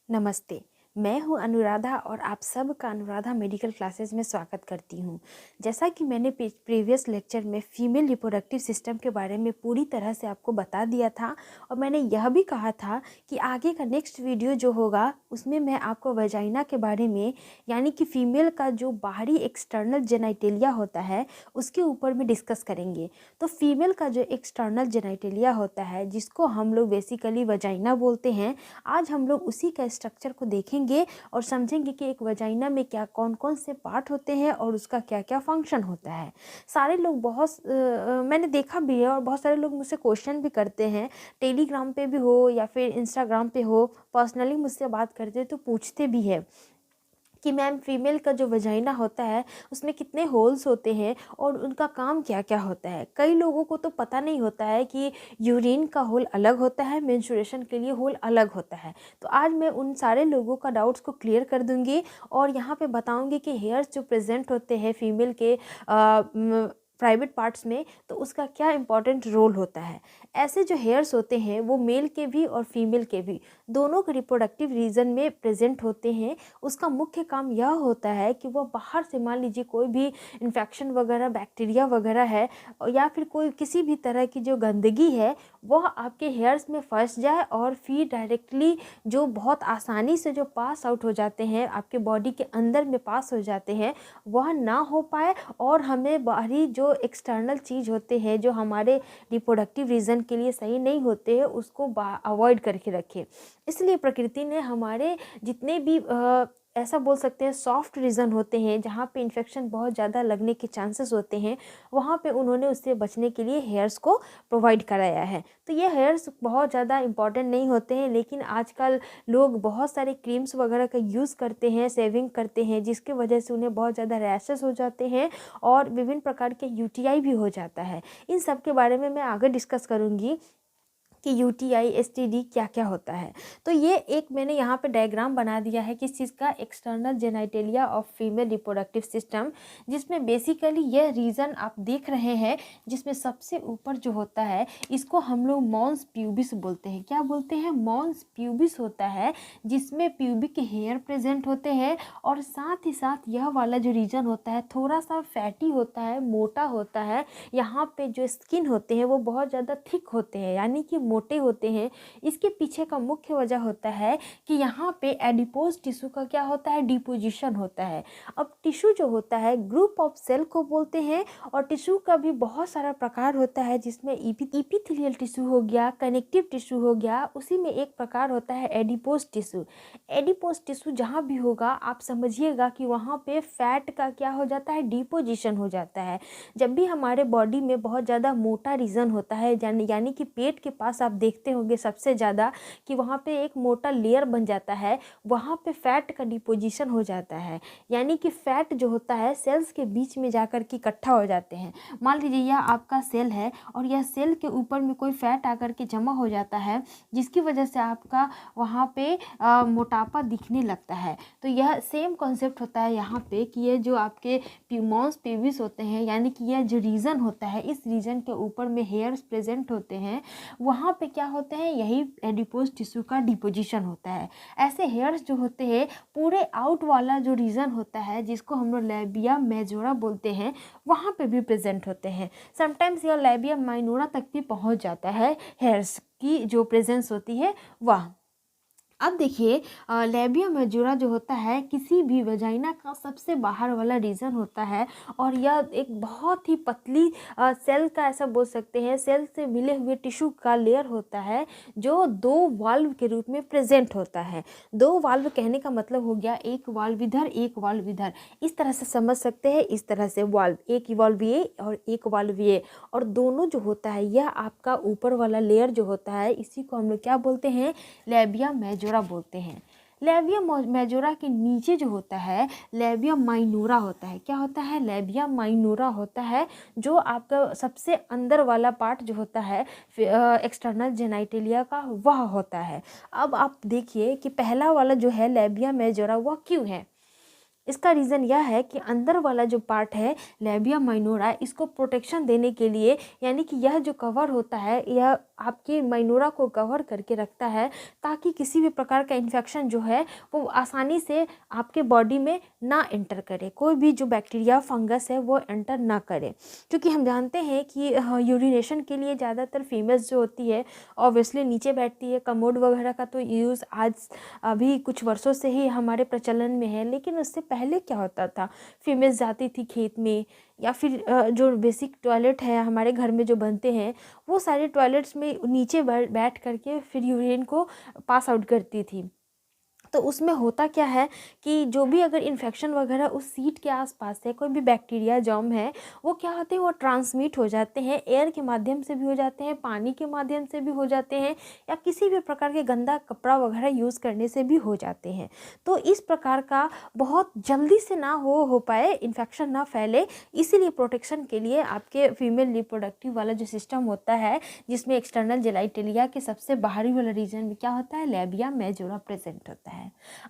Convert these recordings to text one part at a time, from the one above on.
नमस्ते। मैं हूँ अनुराधा और आप सबका अनुराधा मेडिकल क्लासेस में स्वागत करती हूँ। जैसा कि मैंने प्रीवियस लेक्चर में फीमेल रिप्रोडक्टिव सिस्टम के बारे में पूरी तरह से आपको बता दिया था और मैंने यह भी कहा था कि आगे का नेक्स्ट वीडियो जो होगा उसमें मैं आपको वजाइना के बारे में यानी कि फीमेल का जो बाहरी एक्सटर्नल जेनाइटेलिया होता है उसके ऊपर में डिस्कस करेंगे। तो फीमेल का जो एक्सटर्नल जेनाइटेलिया होता है जिसको हम लोग बेसिकली वजाइना बोलते हैं, आज हम लोग उसी का स्ट्रक्चर को देखेंगे और समझेंगे कि एक वजाइना में क्या कौन कौन से पार्ट होते हैं और उसका क्या क्या फंक्शन होता है। सारे लोग मैंने देखा भी है और बहुत सारे लोग मुझसे क्वेश्चन भी करते हैं, टेलीग्राम पे भी हो या फिर इंस्टाग्राम पे हो, पर्सनली मुझसे बात करते तो पूछते भी है कि मैम फीमेल का जो वजाइना होता है उसमें कितने होल्स होते हैं और उनका काम क्या क्या होता है। कई लोगों को तो पता नहीं होता है कि यूरिन का होल अलग होता है, मेंस्ट्रुएशन के लिए होल अलग होता है। तो आज मैं उन सारे लोगों का डाउट्स को क्लियर कर दूंगी और यहाँ पे बताऊंगी कि हेयर्स जो प्रेजेंट होते हैं फीमेल के प्राइवेट पार्ट्स में, तो उसका क्या इंपॉर्टेंट रोल होता है। ऐसे जो हेयर्स होते हैं वो मेल के भी और फीमेल के भी दोनों के रिप्रोडक्टिव रीजन में प्रेजेंट होते हैं। उसका मुख्य काम यह होता है कि वह बाहर से मान लीजिए कोई भी इन्फेक्शन वगैरह, बैक्टीरिया वगैरह है या फिर कोई किसी भी तरह की जो गंदगी है वह आपके हेयर्स में फंस जाए और फिर डायरेक्टली जो बहुत आसानी से जो पास आउट हो जाते हैं, आपके बॉडी के अंदर में पास हो जाते हैं, वह ना हो पाए और हमें बाहरी जो एक्सटर्नल चीज़ होते हैं जो हमारे रिप्रोडक्टिव रीजन के लिए सही नहीं होते हैं उसको अवॉइड करके रखें। इसलिए प्रकृति ने हमारे जितने भी ऐसा बोल सकते हैं सॉफ्ट रीजन होते हैं जहाँ पे इन्फेक्शन बहुत ज़्यादा लगने के चांसेस होते हैं, वहाँ पे उन्होंने उससे बचने के लिए हेयर्स को प्रोवाइड कराया है। तो ये हेयर्स बहुत ज़्यादा इंपॉर्टेंट नहीं होते हैं, लेकिन आजकल लोग बहुत सारे क्रीम्स वगैरह का यूज़ करते हैं, सेविंग करते हैं, जिसके वजह से उन्हें बहुत ज़्यादा रैशेस हो जाते हैं और विभिन्न प्रकार के यूटीआई भी हो जाता है। इन सब के बारे में मैं आगे डिस्कस करूँगी कि यूटीआई, एसटीडी क्या क्या होता है। तो ये एक मैंने यहाँ पे डायग्राम बना दिया है किस चीज़ का, external genitalia of female reproductive system, जिसमें बेसिकली यह रीजन आप देख रहे हैं जिसमें सबसे ऊपर जो होता है इसको हम लोग मॉन्स प्यूबिस बोलते हैं। क्या बोलते हैं? मॉन्स प्यूबिस होता है, जिसमें प्यूबिक हेयर प्रेजेंट होते हैं और साथ ही साथ यह वाला जो रीजन होता है थोड़ा सा फैटी होता है, मोटा होता है। यहाँ पे जो स्किन होते हैं वो बहुत ज़्यादा थिक होते हैं यानी कि मोटे होते हैं। इसके पीछे का मुख्य वजह होता है कि यहाँ पे एडिपोज टिश्यू का क्या होता है, डिपोजिशन होता है। अब टिश्यू जो होता है ग्रुप ऑफ सेल को बोलते हैं और टिश्यू का भी बहुत सारा प्रकार होता है, जिसमें इपिथेलियल टिश्यू हो गया, कनेक्टिव टिश्यू हो गया, उसी में एक प्रकार होता है एडिपोज टिश्यू। एडिपोज टिश्यू जहाँ भी होगा आप समझिएगा कि वहाँ पे फैट का क्या हो जाता है, डिपोजिशन हो जाता है। जब भी हमारे बॉडी में बहुत ज़्यादा मोटा रीजन होता है यानी कि पेट के पास आप देखते होंगे सबसे ज़्यादा कि वहाँ पे एक मोटा लेयर बन जाता है, वहाँ पे फैट का डिपोजिशन हो जाता है। यानी कि फैट जो होता है सेल्स के बीच में जाकर के इकट्ठा हो जाते हैं। मान लीजिए यह आपका सेल है और यह सेल के ऊपर में कोई फैट आकर के जमा हो जाता है, जिसकी वजह से आपका वहाँ पे मोटापा दिखने लगता है। तो यह सेम कॉन्सेप्ट होता है यहाँ पे कि ये जो आपके मॉन्स पेविस होते हैं यानी कि यह जो रीजन होता है इस रीजन के ऊपर में हेयर्स प्रेजेंट होते हैं, वहाँ पे क्या होते हैं, यही एडिपोज टिश्यू का डिपोजिशन होता है। ऐसे हेयर्स जो होते हैं पूरे आउट वाला जो रीजन होता है जिसको हम लोग लैबिया मेजोरा बोलते हैं, वहाँ पे भी प्रेजेंट होते हैं। समटाइम्स यह लैबिया माइनोरा तक भी पहुँच जाता है हेयर्स की जो प्रेजेंस होती है वह। अब देखिए लैबिया मेजोरा जो होता है किसी भी वजाइना का सबसे बाहर वाला रीजन होता है और यह एक बहुत ही पतली सेल का, ऐसा बोल सकते हैं सेल से मिले हुए टिश्यू का लेयर होता है जो दो वाल्व के रूप में प्रेजेंट होता है। दो वाल्व कहने का मतलब हो गया एक वाल्व इधर एक वाल्व इधर, इस तरह से समझ सकते हैं। इस तरह से वाल्व, एक वाल्व ये और एक वाल्व ये, और दोनों जो होता है यह आपका ऊपर वाला लेयर जो होता है इसी को हम लोग क्या बोलते हैं, लैबिया मेजोरा बोलते हैं। लैबिया मेजोरा के नीचे जो होता है लैबिया माइनोरा होता है। क्या होता है? लैबिया माइनोरा होता है, जो आपका सबसे अंदर वाला पार्ट जो होता है एक्सटर्नल जेनाइटेलिया का वह होता है। अब आप देखिए कि पहला वाला जो है लैबिया मेजोरा वह क्यों है। इसका रीज़न यह है कि अंदर वाला जो पार्ट है लैबिया माइनोरा इसको प्रोटेक्शन देने के लिए, यानी कि यह जो कवर होता है यह आपके माइनोरा को कवर करके रखता है, ताकि किसी भी प्रकार का इन्फेक्शन जो है वो आसानी से आपके बॉडी में ना एंटर करे, कोई भी जो बैक्टीरिया फंगस है वो एंटर ना करे। क्योंकि हम जानते हैं कि यूरिनेशन के लिए ज़्यादातर फीमेल्स जो होती है ऑब्वियसली नीचे बैठती है। कमोड वगैरह का तो यूज़ आज अभी कुछ वर्षों से ही हमारे प्रचलन में है, लेकिन उससे पहले क्या होता था, फीमेल्स जाती थी खेत में, या फिर जो बेसिक टॉयलेट है हमारे घर में जो बनते हैं, वो सारे टॉयलेट्स में नीचे बैठ करके फिर यूरिन को पास आउट करती थी। तो उसमें होता क्या है कि जो भी अगर इन्फेक्शन वगैरह उस सीट के आसपास है, कोई भी बैक्टीरिया जर्म है, वो क्या होते हैं, वो ट्रांसमिट हो जाते हैं, एयर के माध्यम से भी हो जाते हैं, पानी के माध्यम से भी हो जाते हैं, या किसी भी प्रकार के गंदा कपड़ा वगैरह यूज़ करने से भी हो जाते हैं। तो इस प्रकार का बहुत जल्दी से ना हो पाए, इन्फेक्शन ना फैले, इसीलिए प्रोटेक्शन के लिए आपके फीमेल रिप्रोडक्टिव वाला जो सिस्टम होता है, जिसमें एक्सटर्नल जेनिटलिया के सबसे बाहरी वाला रीजन में क्या होता है, लेबिया मेजोरा प्रेजेंट होता है।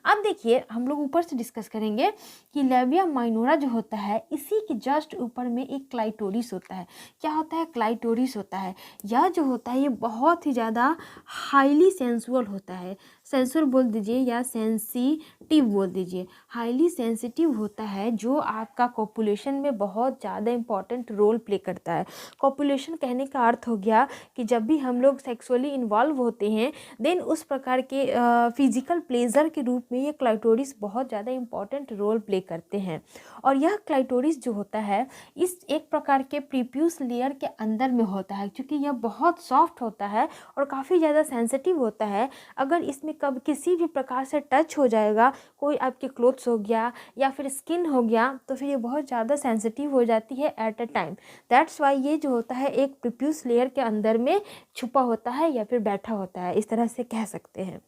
अब देखिए हम लोग ऊपर से डिस्कस करेंगे कि लेबिया माइनोरा जो होता है, इसी के जस्ट ऊपर में एक क्लाइटोरिस होता है। क्या होता है, क्लाइटोरिस होता है। यह जो होता है ये बहुत ही ज़्यादा हाईली सेंसुअल होता है, सेंसुअल बोल दीजिए या सेंसिटिव बोल दीजिए, हाईली सेंसिटिव होता है, जो आपका कॉपुलेशन में बहुत ज़्यादा इंपॉर्टेंट रोल प्ले करता है। कॉपुलेशन कहने का अर्थ हो गया कि जब भी हम लोग सेक्सुअली इन्वॉल्व होते हैं, देन उस प्रकार के फिजिकल प्लेजर के रूप में ये क्लाइटोरिस बहुत ज़्यादा इंपॉर्टेंट रोल प्ले करते हैं। और यह क्लाइटोरिस जो होता है, इस एक प्रकार के प्रीप्यूस लेयर के अंदर में होता है, क्योंकि यह बहुत सॉफ्ट होता है और काफ़ी ज़्यादा सेंसिटिव होता है। अगर इसमें कब किसी भी प्रकार से टच हो जाएगा, कोई आपके क्लोथ्स हो गया या फिर स्किन हो गया, तो फिर ये बहुत ज़्यादा सेंसिटिव हो जाती है at a time. That's why ये जो होता है एक प्रीप्यूस लेयर के अंदर में छुपा होता है या फिर बैठा होता है, इस तरह से कह सकते हैं।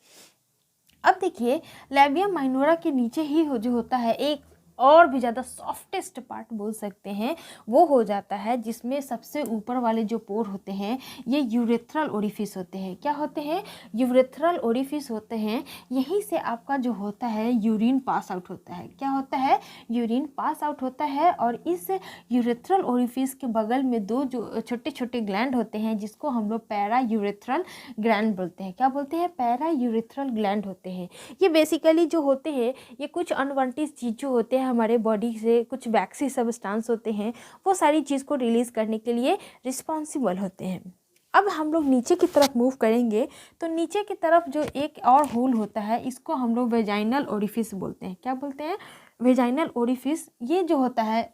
अब देखिए लेबिया माइनोरा के नीचे ही जो होता है एक और भी ज़्यादा सॉफ्टेस्ट पार्ट बोल सकते हैं, वो हो जाता है, जिसमें सबसे ऊपर वाले जो पोर होते हैं ये यूरेथ्रल ओरिफिस होते हैं। क्या होते हैं, यूरेथ्रल ओरिफिस होते हैं। यहीं से आपका जो होता है यूरिन पास आउट होता है। क्या होता है, यूरिन पास आउट होता है। और इस यूरेथ्रल ओरिफिस के बगल में दो जो छोटे छोटे ग्लैंड होते हैं, जिसको हम लोग पैरा यूरेथ्रल ग्लैंड बोलते हैं। क्या बोलते हैं, पैरा यूरेथ्रल ग्लैंड होते हैं। ये बेसिकली जो होते हैं, ये कुछ अनवांटेड चीज़ जो होते हैं हमारे बॉडी से, कुछ वैक्सी सब्सटेंस होते हैं, वो सारी चीज़ को रिलीज़ करने के लिए रिस्पॉन्सिबल होते हैं। अब हम लोग नीचे की तरफ मूव करेंगे, तो नीचे की तरफ जो एक और होल होता है, इसको हम लोग वेजाइनल ओरिफिस बोलते हैं। क्या बोलते हैं, वेजाइनल ओरिफिस। ये जो होता है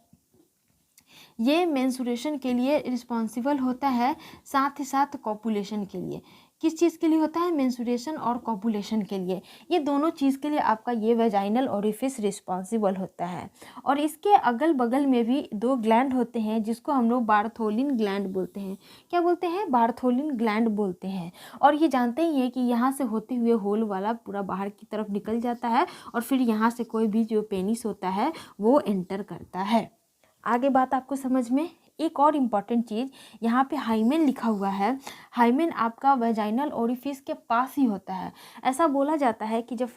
ये मेंस्ट्रुएशन के लिए रिस्पॉन्सिबल होता है, साथ ही साथ कॉपुलेशन के लिए। किस चीज़ के लिए होता है, मेंस्ट्रुएशन और कॉपुलेशन के लिए। ये दोनों चीज़ के लिए आपका ये वेजाइनल ओरिफिस रिस्पॉन्सिबल होता है। और इसके अगल बगल में भी दो ग्लैंड होते हैं, जिसको हम लोग बार्थोलिन ग्लैंड बोलते हैं। क्या बोलते हैं, बार्थोलिन ग्लैंड बोलते हैं। और ये जानते ही हैं कि यहाँ से होते हुए होल वाला पूरा बाहर की तरफ निकल जाता है, और फिर यहाँ से कोई भी जो पेनिस होता है वो एंटर करता है। आगे बात आपको समझ में। एक और इम्पॉर्टेंट चीज़, यहाँ पे हाइमेन लिखा हुआ है। हाइमेन आपका वेजाइनल ओरिफिस के पास ही होता है। ऐसा बोला जाता है कि जब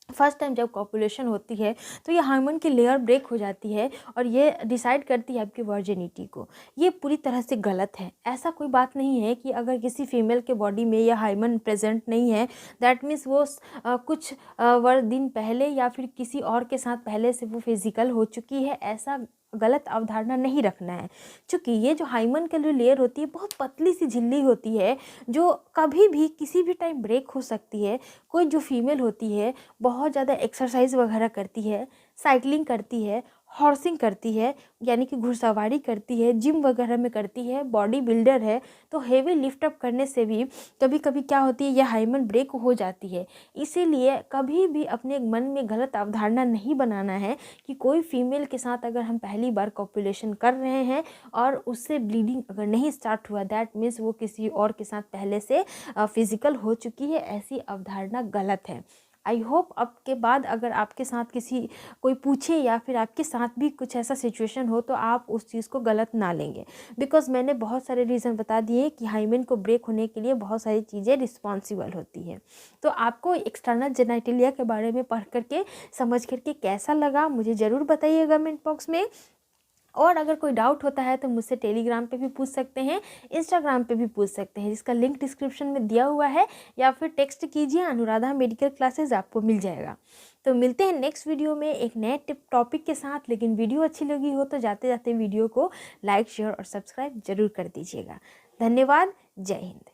फर्स्ट टाइम जब कॉपुलेशन होती है, तो ये हार्मोन की लेयर ब्रेक हो जाती है और ये डिसाइड करती है आपकी वर्जिनिटी को। ये पूरी तरह से गलत है। ऐसा कोई बात नहीं है कि अगर किसी फीमेल के बॉडी में यह हार्मोन प्रेजेंट नहीं है, दैट मीन्स वो कुछ दिन पहले या फिर किसी और के साथ पहले से वो फिजिकल हो चुकी है। ऐसा गलत अवधारणा नहीं रखना है। क्योंकि ये जो हाइमन की जो लेयर होती है बहुत पतली सी झिल्ली होती है, जो कभी भी किसी भी टाइम ब्रेक हो सकती है। कोई जो फीमेल होती है बहुत ज़्यादा एक्सरसाइज वगैरह करती है, साइकिलिंग करती है, हॉर्सिंग करती है यानी कि घुड़सवारी करती है, जिम वगैरह में करती है, बॉडी बिल्डर है, तो हेवी लिफ्ट अप करने से भी कभी कभी क्या होती है, यह हाइमन ब्रेक हो जाती है। इसीलिए कभी भी अपने मन में गलत अवधारणा नहीं बनाना है कि कोई फीमेल के साथ अगर हम पहली बार कॉपुलेशन कर रहे हैं और उससे ब्लीडिंग अगर नहीं स्टार्ट हुआ, दैट मीन्स वो किसी और के साथ पहले से फिजिकल हो चुकी है। ऐसी अवधारणा गलत है। आई होप अब के बाद अगर आपके साथ कोई पूछे या फिर आपके साथ भी कुछ ऐसा सिचुएशन हो, तो आप उस चीज़ को गलत ना लेंगे। बिकॉज मैंने बहुत सारे रीज़न बता दिए कि हाइमेन को ब्रेक होने के लिए बहुत सारी चीज़ें रिस्पॉन्सिबल होती हैं। तो आपको एक्सटर्नल जेनिटलिया के बारे में पढ़ करके समझ करके कैसा लगा, मुझे ज़रूर बताइएगा कमेंट बॉक्स में। और अगर कोई डाउट होता है तो मुझसे टेलीग्राम पे भी पूछ सकते हैं, इंस्टाग्राम पे भी पूछ सकते हैं, जिसका लिंक डिस्क्रिप्शन में दिया हुआ है, या फिर टेक्स्ट कीजिए अनुराधा मेडिकल क्लासेस, आपको मिल जाएगा। तो मिलते हैं नेक्स्ट वीडियो में एक नए टॉपिक के साथ। लेकिन वीडियो अच्छी लगी हो तो जाते जाते वीडियो को लाइक, शेयर और सब्सक्राइब जरूर कर दीजिएगा। धन्यवाद। जय हिंद।